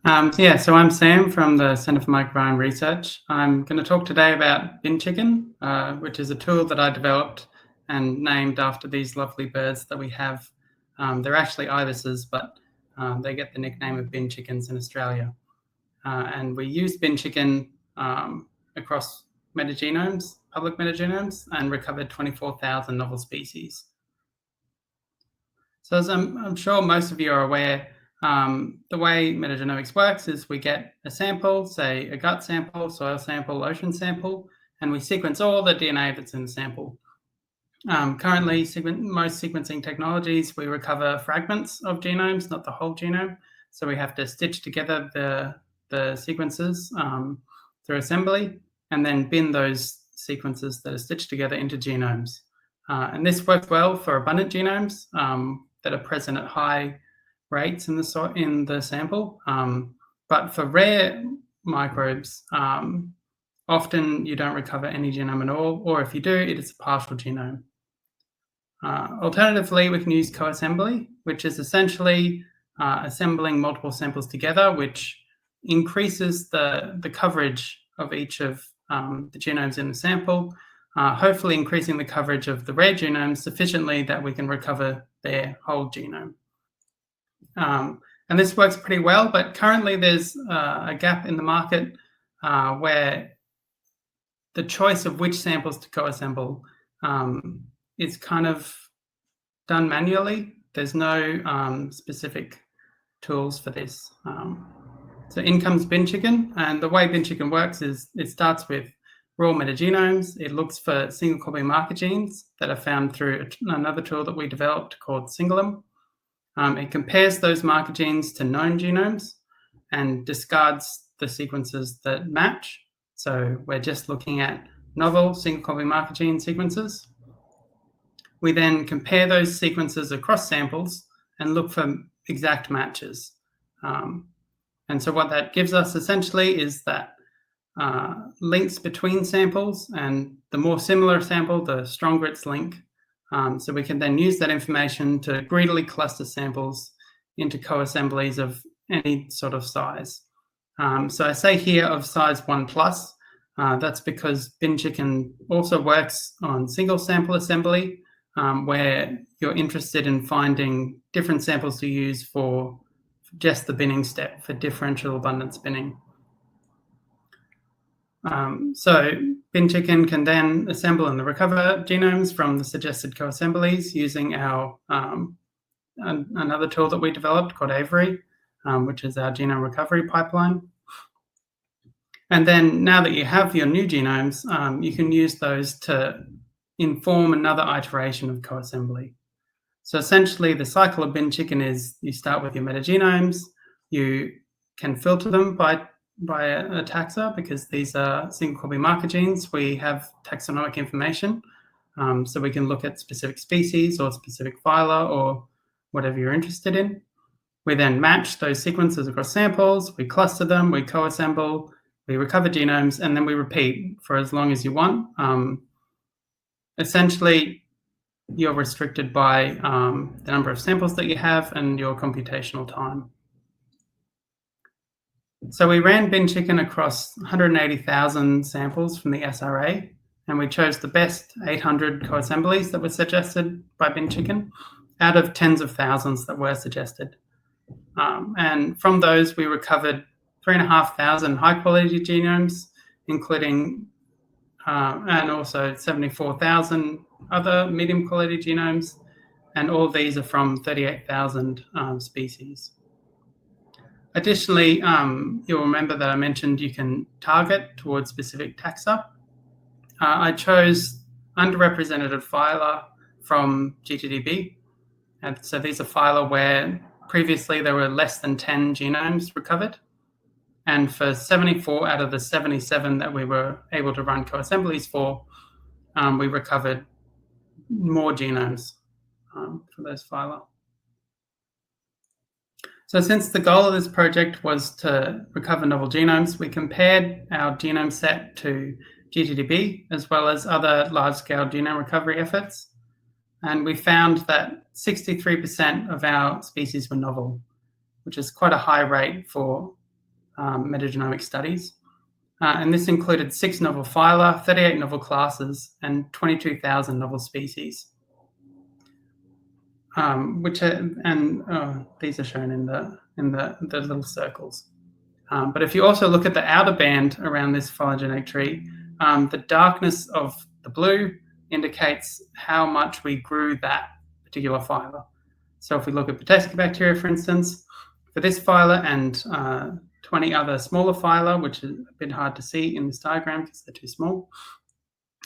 So I'm Sam from the Centre for Microbiome Research. I'm going to talk today about bin chicken, which is a tool that I developed and named after these lovely birds that we have. They're actually ibises, but they get the nickname of bin chickens in Australia. And we use bin chicken across metagenomes, public metagenomes, and recovered 24,000 novel species. So as I'm sure most of you are aware, the way metagenomics works is we get a sample, say a gut sample, soil sample, ocean sample, and we sequence all the DNA that's in the sample. Currently, most sequencing technologies, we recover fragments of genomes, not the whole genome. So we have to stitch together the sequences through assembly and then bin those sequences that are stitched together into genomes. And this works well for abundant genomes that are present at high rates in the sample. But for rare microbes, often you don't recover any genome at all, or if you do, it is a partial genome. Alternatively, we can use coassembly, which is essentially assembling multiple samples together, which increases the coverage of each of the genomes in the sample, hopefully increasing the coverage of the rare genomes sufficiently that we can recover their whole genome. And this works pretty well, but currently there's a gap in the market where the choice of which samples to coassemble is kind of done manually. There's no specific tools for this. So in comes bin chicken, and the way bin chicken works is it starts with raw metagenomes. It looks for single copy marker genes that are found through another tool that we developed called Singulum. It compares those marker genes to known genomes and discards the sequences that match. So we're just looking at novel single copy marker gene sequences. We then compare those sequences across samples and look for exact matches. And so what that gives us essentially is that links between samples, and the more similar a sample, the stronger its link. So we can then use that information to greedily cluster samples into coassemblies of any sort of size. So I say here of size 1+. That's because bin chicken also works on single sample assembly, where you're interested in finding different samples to use for just the binning step, for differential abundance binning. So bin chicken can then assemble and recover genomes from the suggested coassemblies using our another tool that we developed called Aroney, which is our genome recovery pipeline. And then now that you have your new genomes, you can use those to inform another iteration of coassembly. So essentially the cycle of bin chicken is you start with your metagenomes, you can filter them by a taxa because these are single copy marker genes. We have taxonomic information, so we can look at specific species or specific phyla or whatever you're interested in. We then match those sequences across samples, we cluster them, we coassemble, we recover genomes, and then we repeat for as long as you want. Essentially, you're restricted by the number of samples that you have and your computational time. So we ran bin chicken across 180,000 samples from the SRA, and we chose the best 800 coassemblies that were suggested by bin chicken out of tens of thousands that were suggested. And from those, we recovered 3,500 high-quality genomes, including and also 74,000 other medium-quality genomes, and all of these are from 38,000 species. Additionally, you'll remember that I mentioned you can target towards specific taxa. I chose underrepresented phyla from GTDB, and so these are phyla where previously there were less than 10 genomes recovered. And for 74 out of the 77 that we were able to run coassemblies for, we recovered more genomes for those phyla. So since the goal of this project was to recover novel genomes, we compared our genome set to GTDB as well as other large-scale genome recovery efforts. And we found that 63% of our species were novel, which is quite a high rate for metagenomic studies. And this included 6 novel phyla, 38 novel classes, and 22,000 novel species. These are shown in the little circles. But if you also look at the outer band around this phylogenetic tree, the darkness of the blue indicates how much we grew that particular phyla. So if we look at Bacteria, for instance, for this phyla and 20 other smaller phyla, which is a bit hard to see in this diagram because they're too small,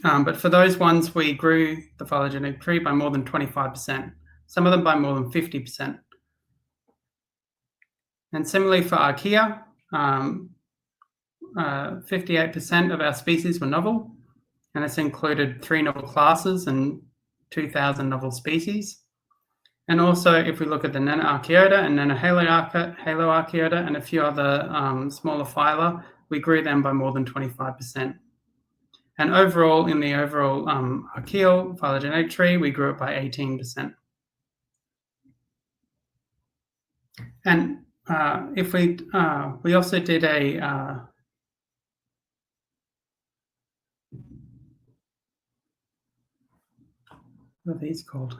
but for those ones, we grew the phylogenetic tree by more than 25%, some of them by more than 50%. And similarly for Archaea, 58% of our species were novel, and this included 3 novel classes and 2,000 novel species. And also, if we look at the Nanoarchaeota and Nanohaloarchaeota and a few other smaller phyla, we grew them by more than 25%. And overall, in the overall archaeal phylogenetic tree, we grew it by 18%. And if we also did a what are these called?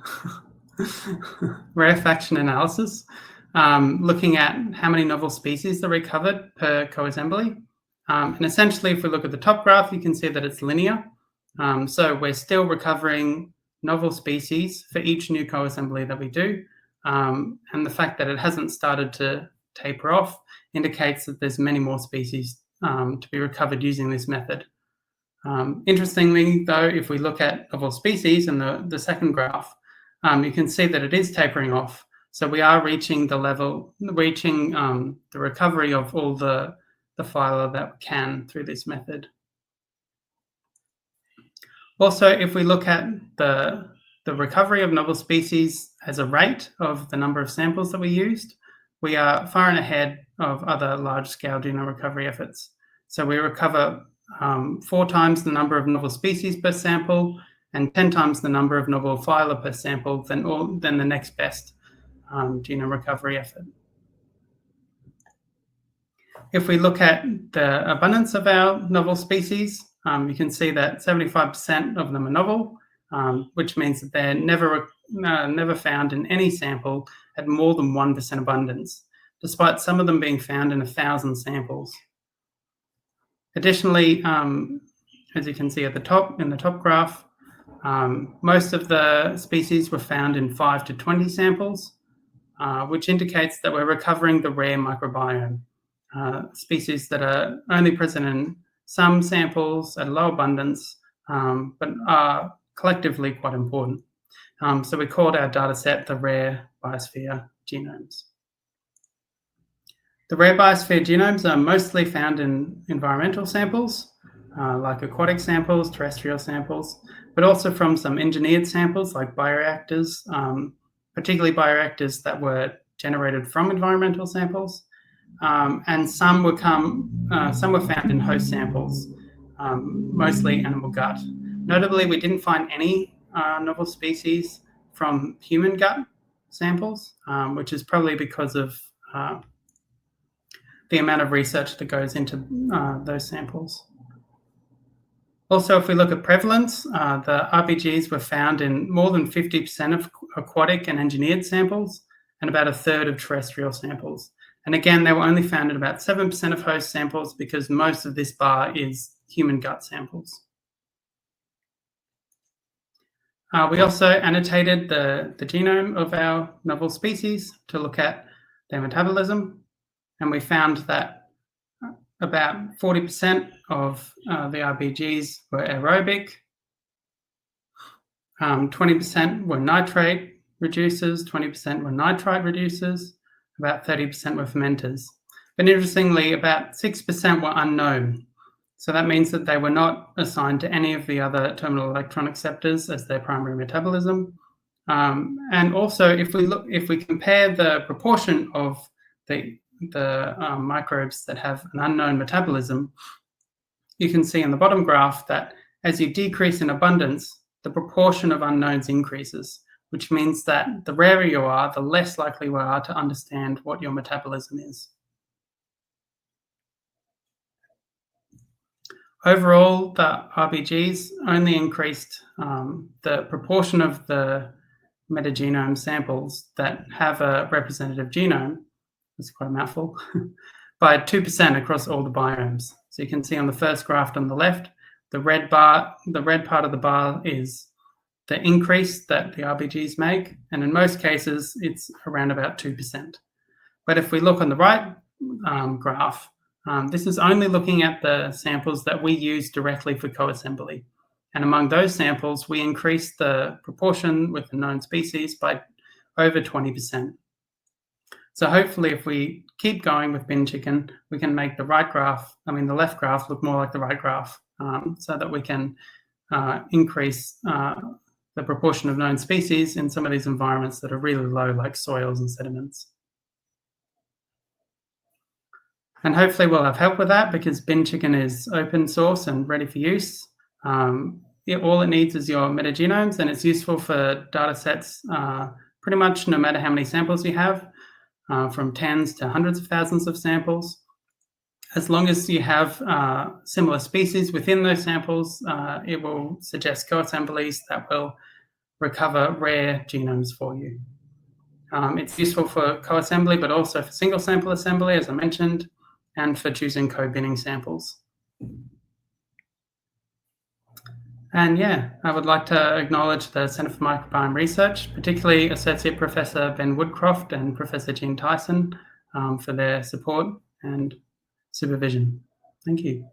Rarefaction analysis, looking at how many novel species are recovered per coassembly. And essentially, if we look at the top graph, you can see that it's linear. So we're still recovering novel species for each new coassembly that we do. And the fact that it hasn't started to taper off indicates that there's many more species to be recovered using this method. Interestingly, though, if we look at novel species in the second graph, you can see that it is tapering off. So we are reaching the recovery of all the phyla that we can through this method. Also, if we look at the recovery of novel species as a rate of the number of samples that we used, we are far and ahead of other large-scale genome recovery efforts. So we recover 4 times the number of novel species per sample and 10 times the number of novel phyla per sample than the next best genome recovery effort. If we look at the abundance of our novel species, you can see that 75% of them are novel, which means that they're never found in any sample at more than 1% abundance, despite some of them being found in 1,000 samples. Additionally, as you can see at the top, in the top graph, most of the species were found in 5 to 20 samples, which indicates that we're recovering the rare microbiome, species that are only present in some samples at low abundance, but are collectively quite important. So we called our data set the rare biosphere genomes. The rare biosphere genomes are mostly found in environmental samples, like aquatic samples, terrestrial samples, but also from some engineered samples like bioreactors, particularly bioreactors that were generated from environmental samples, and some were found in host samples, mostly animal gut. Notably, we didn't find any novel species from human gut samples, which is probably because of the amount of research that goes into those samples. Also, if we look at prevalence, the RBGs were found in more than 50% of aquatic and engineered samples and about 1/3 of terrestrial samples. And again, they were only found in about 7% of host samples because most of this bar is human gut samples. We also annotated the genome of our novel species to look at their metabolism, and we found that about 40% of the RBGs were aerobic, 20% were nitrate reducers, 20% were nitrite reducers, about 30% were fermenters. But interestingly, about 6% were unknown. So that means that they were not assigned to any of the other terminal electron acceptors as their primary metabolism. And also, if we compare the proportion of the microbes that have an unknown metabolism, you can see in the bottom graph that as you decrease in abundance, the proportion of unknowns increases, which means that the rarer you are, the less likely we are to understand what your metabolism is. Overall, the RBGs only increased the proportion of the metagenome samples that have a representative genome, that's quite a mouthful, by 2% across all the biomes. So you can see on the first graph on the left, the red part of the bar is the increase that the RBGs make, and in most cases, it's around about 2%. But if we look on the right graph, this is only looking at the samples that we use directly for coassembly. And among those samples, we increased the proportion with the known species by over 20%. So hopefully, if we keep going with bin chicken, we can make the left graph look more like the right graph, so that we can increase the proportion of known species in some of these environments that are really low, like soils and sediments. And hopefully we'll have help with that, because bin chicken is open source and ready for use. All it needs is your metagenomes, and it's useful for data sets pretty much no matter how many samples you have, from tens to hundreds of thousands of samples. As long as you have similar species within those samples, it will suggest coassemblies that will recover rare genomes for you. It's useful for coassembly, but also for single sample assembly, as I mentioned, and for choosing co-binning samples. And yeah, I would like to acknowledge the Centre for Microbiome Research, particularly Associate Professor Ben Woodcroft and Professor Jean Tyson, for their support and supervision. Thank you.